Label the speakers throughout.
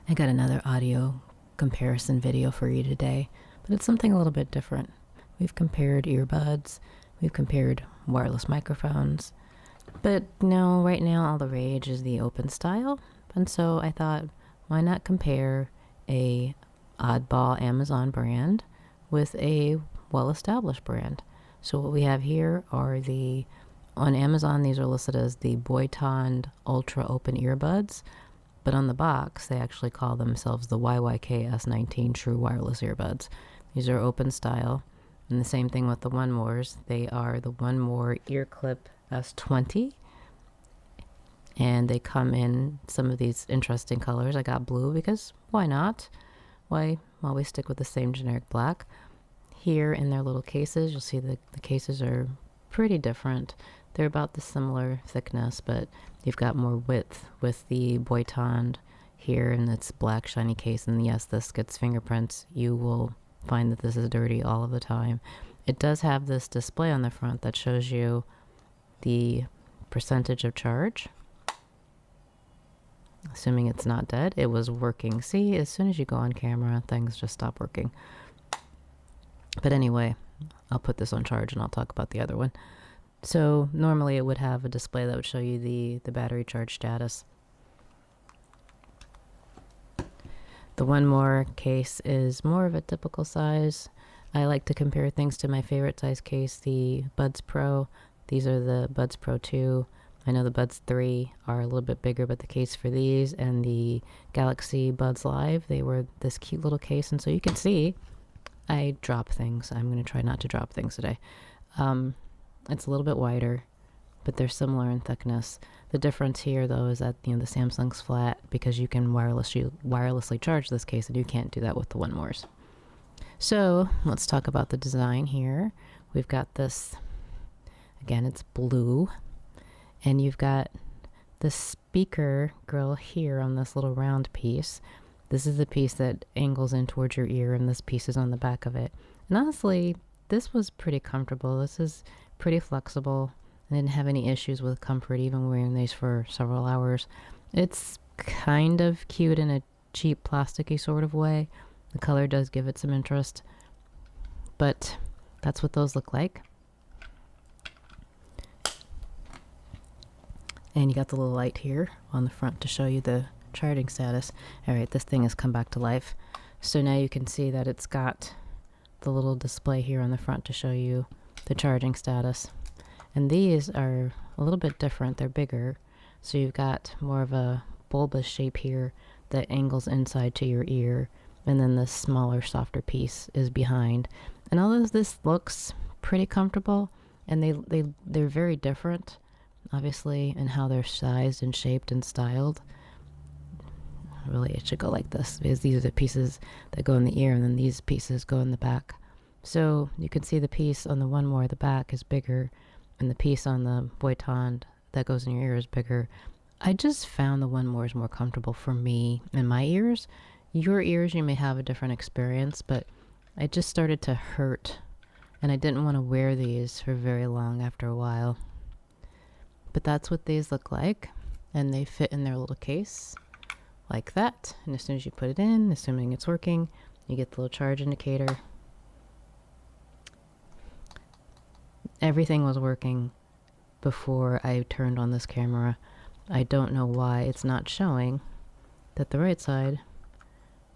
Speaker 1: I got another audio comparison video for you today, but it's something a little bit different. We've compared earbuds, we've compared wireless microphones, but no, right now all the rage is the open style, and so I thought, why not compare a oddball Amazon brand with a well-established brand? So what we have here are on Amazon, these are listed as the Boytond Ultra Open Earbuds. But on the box, they actually call themselves the YYK-S19 True Wireless Earbuds. These are open style. And the same thing with the One Mores. They are the One More Ear Clip S20. And they come in some of these interesting colors. I got blue because why not? Why always stick with the same generic black? Here in their little cases, you'll see the cases are pretty different. They're about the similar thickness, but you've got more width with the Boytond here in its black shiny case. And yes, this gets fingerprints. You will find that this is dirty all of the time. It does have this display on the front that shows you the percentage of charge. Assuming it's not dead, it was working. See, as soon as you go on camera, things just stop working. But anyway, I'll put this on charge and I'll talk about the other one. So normally it would have a display that would show you the battery charge status. The One More case is more of a typical size. I like to compare things to my favorite size case, the Buds Pro. These are the Buds Pro 2. I know the Buds 3 are a little bit bigger, but the case for these and the Galaxy Buds Live, they were this cute little case. And so you can see I drop things. I'm going to try not to drop things today. It's a little bit wider, but they're similar in thickness. The difference here, though, is that the Samsung's flat because you can wirelessly charge this case, and you can't do that with the One Mores. So let's talk about the design here. We've got this, again, it's blue, and you've got the speaker grill here on this little round piece. This is the piece that angles in towards your ear, and this piece is on the back of it. And honestly, this was pretty comfortable. This is pretty flexible. I didn't have any issues with comfort even wearing these for several hours. It's kind of cute in a cheap plasticky sort of way. The color does give it some interest, but that's what those look like. And you got the little light here on the front to show you the charging status. All right, this thing has come back to life. So now you can see that it's got the little display here on the front to show you the charging status. And these are a little bit different. They're bigger. So you've got more of a bulbous shape here that angles inside to your ear. And then the smaller, softer piece is behind. And although this looks pretty comfortable, and they're very different, obviously, in how they're sized and shaped and styled. Really, it should go like this because these are the pieces that go in the ear, and then these pieces go in the back. So you can see the piece on the One More, the back is bigger, and the piece on the Boytond that goes in your ear is bigger. I just found the One More is more comfortable for me in my ears. Your ears, you may have a different experience, but I just started to hurt, and I didn't want to wear these for very long after a while. But that's what these look like, and they fit in their little case like that. And as soon as you put it in, assuming it's working, you get the little charge indicator. Everything was working before I turned on this camera. I don't know why it's not showing that the right side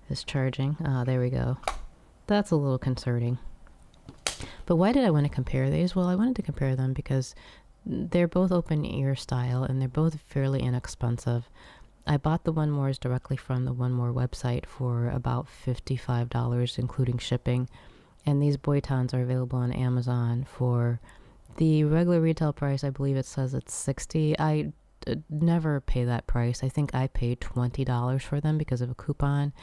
Speaker 1: is charging. There we go. That's a little concerning. But why did I want to compare these? Well, I wanted to compare them because they're both open ear style and they're both fairly inexpensive. I bought the One Mores directly from the One More website for about $55, including shipping. And these Boytons are available on Amazon for the regular retail price. I believe it says it's $60. I never pay that price. I think I paid $20 for them because of a coupon.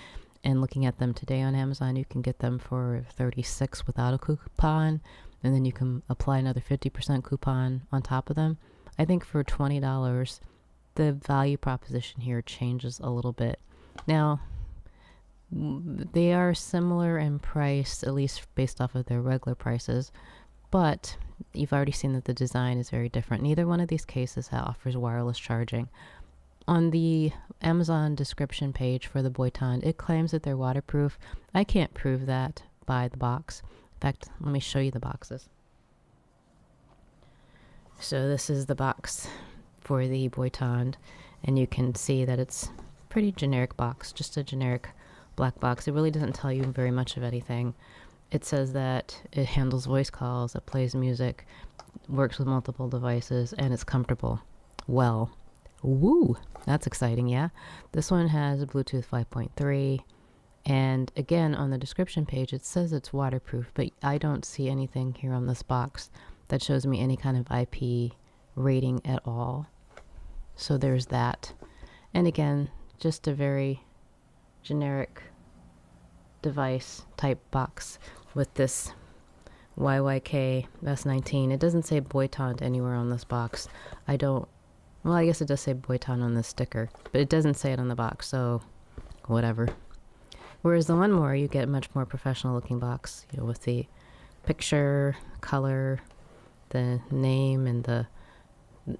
Speaker 1: And looking at them today on Amazon, you can get them for $36 without a coupon. And then you can apply another 50% coupon on top of them. I think for $20, the value proposition here changes a little bit. Now, they are similar in price, at least based off of their regular prices, but you've already seen that the design is very different. Neither one of these cases offers wireless charging. on the Amazon description page for the Boytond, it claims that they're waterproof. I can't prove that by the box. In fact, let me show you the boxes. So this is the box for the Boytond, and you can see that it's pretty generic box, just a generic black box. It really doesn't tell you very much of anything. It says that it handles voice calls, it plays music, works with multiple devices, and it's comfortable. Well, woo, that's exciting, yeah? This one has Bluetooth 5.3, and again, on the description page, it says it's waterproof, but I don't see anything here on this box that shows me any kind of IP rating at all. So there's that. And again, just a very generic device type box with this YYK-S19. It doesn't say Boytond anywhere on this box. I guess it does say Boytond on this sticker, but it doesn't say it on the box, so whatever. Whereas the one more, you get a much more professional looking box, with the picture, color, the name, and the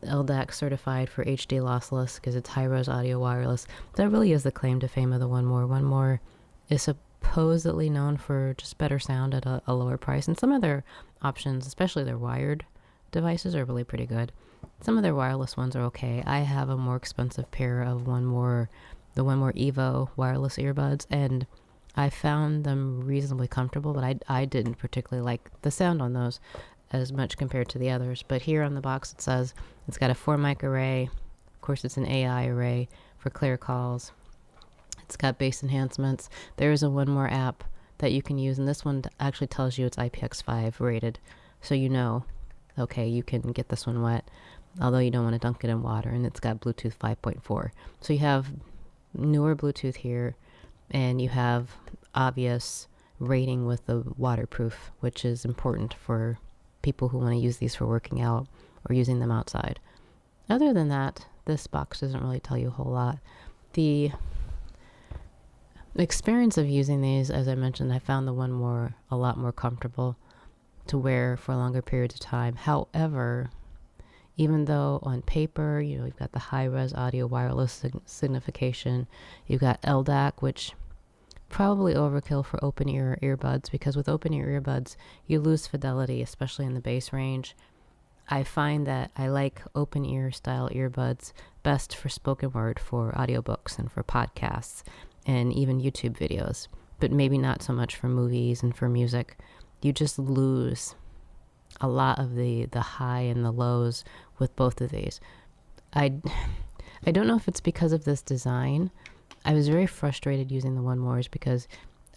Speaker 1: LDAC certified for HD lossless because it's high-res audio wireless. That really is the claim to fame of the One More. One More is supposedly known for just better sound at a lower price, and some of their options, especially their wired devices, are really pretty good. Some of their wireless ones are okay. I have a more expensive pair of the One More Evo wireless earbuds, and I found them reasonably comfortable, but I didn't particularly like the sound on those as much compared to the others. But here on the box it says it's got a 4-mic array. Of course, it's an AI array for clear calls. It's got bass enhancements. There is a One More app that you can use, and this one actually tells you it's IPX5 rated, so okay, you can get this one wet, although you don't want to dunk it in water. And it's got Bluetooth 5.4, so you have newer Bluetooth here, and you have obvious rating with the waterproof, which is important for people who want to use these for working out or using them outside. Other than that, this box doesn't really tell you a whole lot. The experience of using these, as I mentioned, I found the One More a lot more comfortable to wear for longer periods of time. However, even though on paper, you've got the high-res audio wireless signification, you've got LDAC, which probably overkill for open ear earbuds, because with open ear earbuds, you lose fidelity, especially in the bass range. I find that I like open ear style earbuds best for spoken word, for audiobooks and for podcasts and even YouTube videos, but maybe not so much for movies and for music. You just lose a lot of the high and the lows with both of these. I don't know if it's because of this design. I was very frustrated using the One Mores because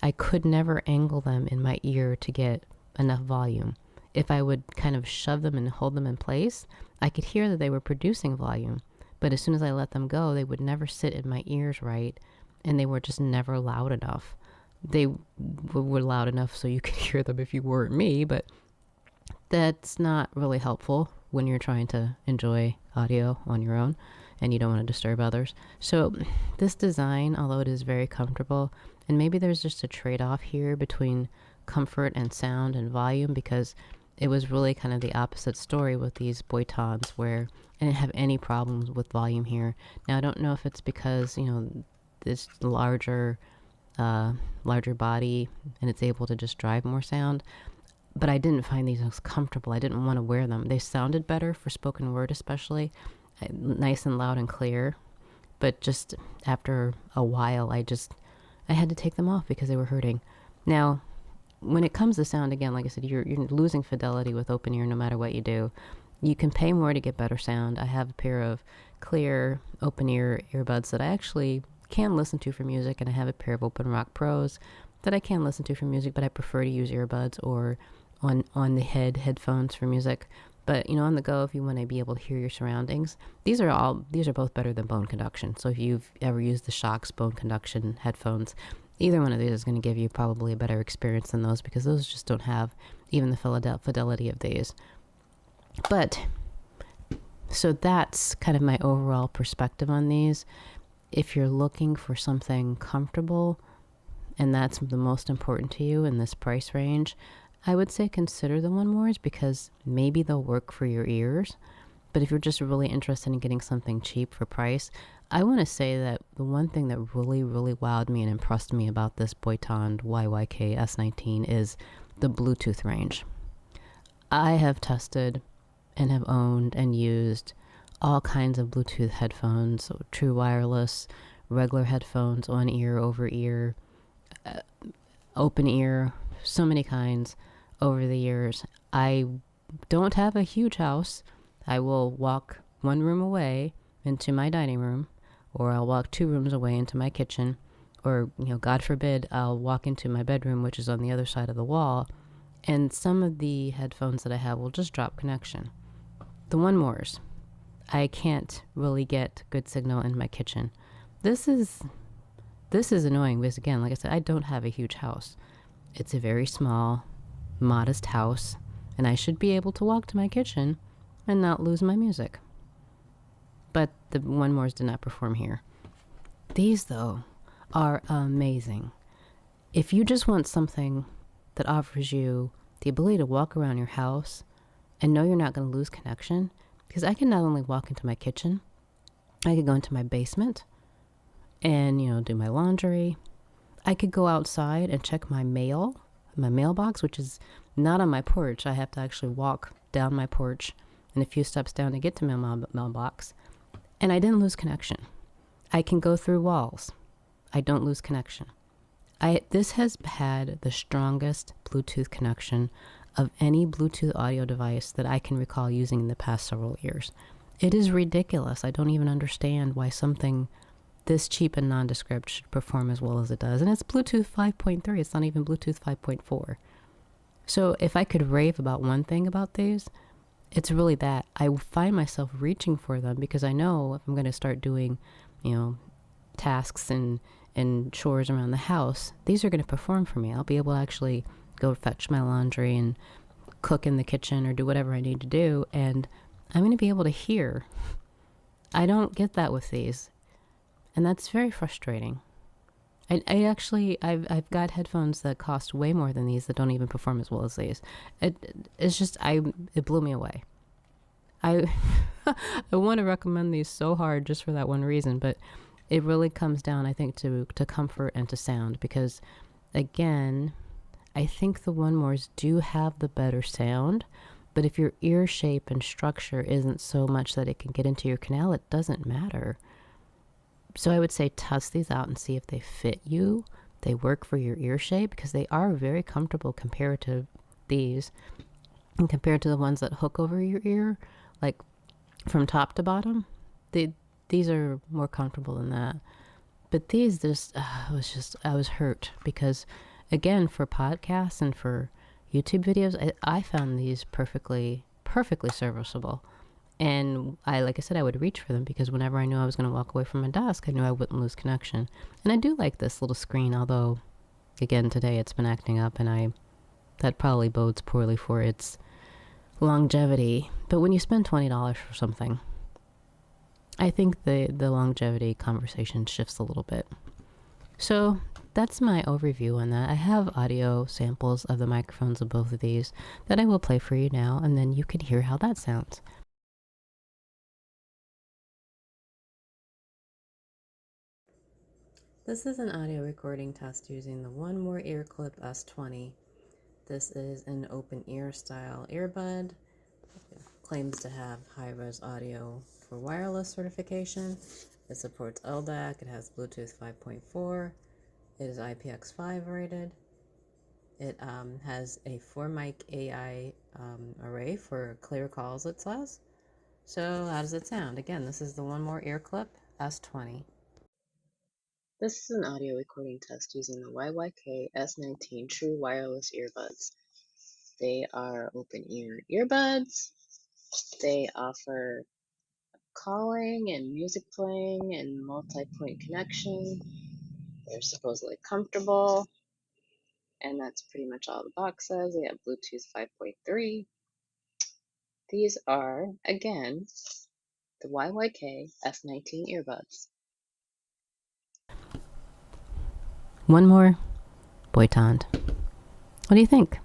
Speaker 1: I could never angle them in my ear to get enough volume. If I would kind of shove them and hold them in place, I could hear that they were producing volume, but as soon as I let them go, they would never sit in my ears right, and they were just never loud enough. They were loud enough so you could hear them if you weren't me, but that's not really helpful when you're trying to enjoy audio on your own and you don't want to disturb others. So this design, although it is very comfortable, and maybe there's just a trade-off here between comfort and sound and volume, because it was really kind of the opposite story with these Boytonds, where I didn't have any problems with volume here. Now, I don't know if it's because, this larger body and it's able to just drive more sound, but I didn't find these as comfortable. I didn't want to wear them. They sounded better for spoken word, especially nice and loud and clear, but just after a while I had to take them off because they were hurting. Now, when it comes to sound, again, like I said, you're losing fidelity with open ear no matter what you do. You can pay more to get better sound. I have a pair of clear open ear earbuds that I actually can listen to for music, and I have a pair of Open Rock Pros that I can listen to for music, but I prefer to use earbuds or on the headphones for music. But on the go, if you want to be able to hear your surroundings, these are both better than bone conduction. So if you've ever used the Shox bone conduction headphones, either one of these is going to give you probably a better experience than those, because those just don't have even the fidelity of these. But so that's kind of my overall perspective on these. If you're looking for something comfortable, and that's the most important to you in this price range, I would say consider the One Mores, because maybe they'll work for your ears. But if you're just really interested in getting something cheap for price, I want to say that the one thing that really, really wowed me and impressed me about this Boytond YYK-S19 is the Bluetooth range. I have tested and have owned and used all kinds of Bluetooth headphones, so true wireless, regular headphones, on ear, over ear, open ear, so many kinds over the years. I don't have a huge house. I will walk one room away into my dining room, or I'll walk 2 rooms away into my kitchen, or, God forbid, I'll walk into my bedroom, which is on the other side of the wall, and some of the headphones that I have will just drop connection. The One Mores, I can't really get good signal in my kitchen. This is annoying because, again, like I said, I don't have a huge house. It's a very small, modest house, and I should be able to walk to my kitchen and not lose my music. But the One Mores did not perform here. These, though, are amazing. If you just want something that offers you the ability to walk around your house and know you're not going to lose connection, because I can not only walk into my kitchen, I could go into my basement and, do my laundry. I could go outside and check my mailbox, which is not on my porch. I have to actually walk down my porch and a few steps down to get to my mailbox. And I didn't lose connection. I can go through walls. I don't lose connection. This has had the strongest Bluetooth connection of any Bluetooth audio device that I can recall using in the past several years. It is ridiculous. I don't even understand why something this cheap and nondescript should perform as well as it does. And it's Bluetooth 5.3. It's not even Bluetooth 5.4. So if I could rave about one thing about these, it's really that. I find myself reaching for them because I know if I'm going to start doing, tasks and chores around the house, these are going to perform for me. I'll be able to actually go fetch my laundry and cook in the kitchen or do whatever I need to do, and I'm going to be able to hear. I don't get that with these, and that's very frustrating. I've got headphones that cost way more than these that don't even perform as well as these. It blew me away. I want to recommend these so hard just for that one reason, but it really comes down, I think, to comfort and to sound, because, again, I think the One Mores do have the better sound, but if your ear shape and structure isn't so much that it can get into your canal, it doesn't matter. So I would say test these out and see if they fit you, they work for your ear shape, because they are very comfortable compared to these, and compared to the ones that hook over your ear, like from top to bottom. These are more comfortable than that. But these I was hurt because, again, for podcasts and for YouTube videos, I found these perfectly serviceable. And like I said, I would reach for them because whenever I knew I was going to walk away from my desk, I knew I wouldn't lose connection. And I do like this little screen, although, again, today it's been acting up, and that probably bodes poorly for its longevity. But when you spend $20 for something, I think the longevity conversation shifts a little bit. So that's my overview on that. I have audio samples of the microphones of both of these that I will play for you now, and then you can hear how that sounds. This is an audio recording test using the One More Ear Clip S20. This is an open ear style earbud. It claims to have high-res audio for wireless certification. It supports LDAC. It has Bluetooth 5.4. It is IPX5 rated. It has a 4-mic AI array for clear calls, it says. So how does it sound? Again, this is the One More Ear Clip S20. This is an audio recording test using the YYK-S19 True Wireless Earbuds. They are open ear earbuds. They offer calling and music playing and multi-point connection. They're supposedly comfortable. And that's pretty much all the box says. They have Bluetooth 5.3. These are, again, the YYK-S19 earbuds. One more, Boytond. What do you think?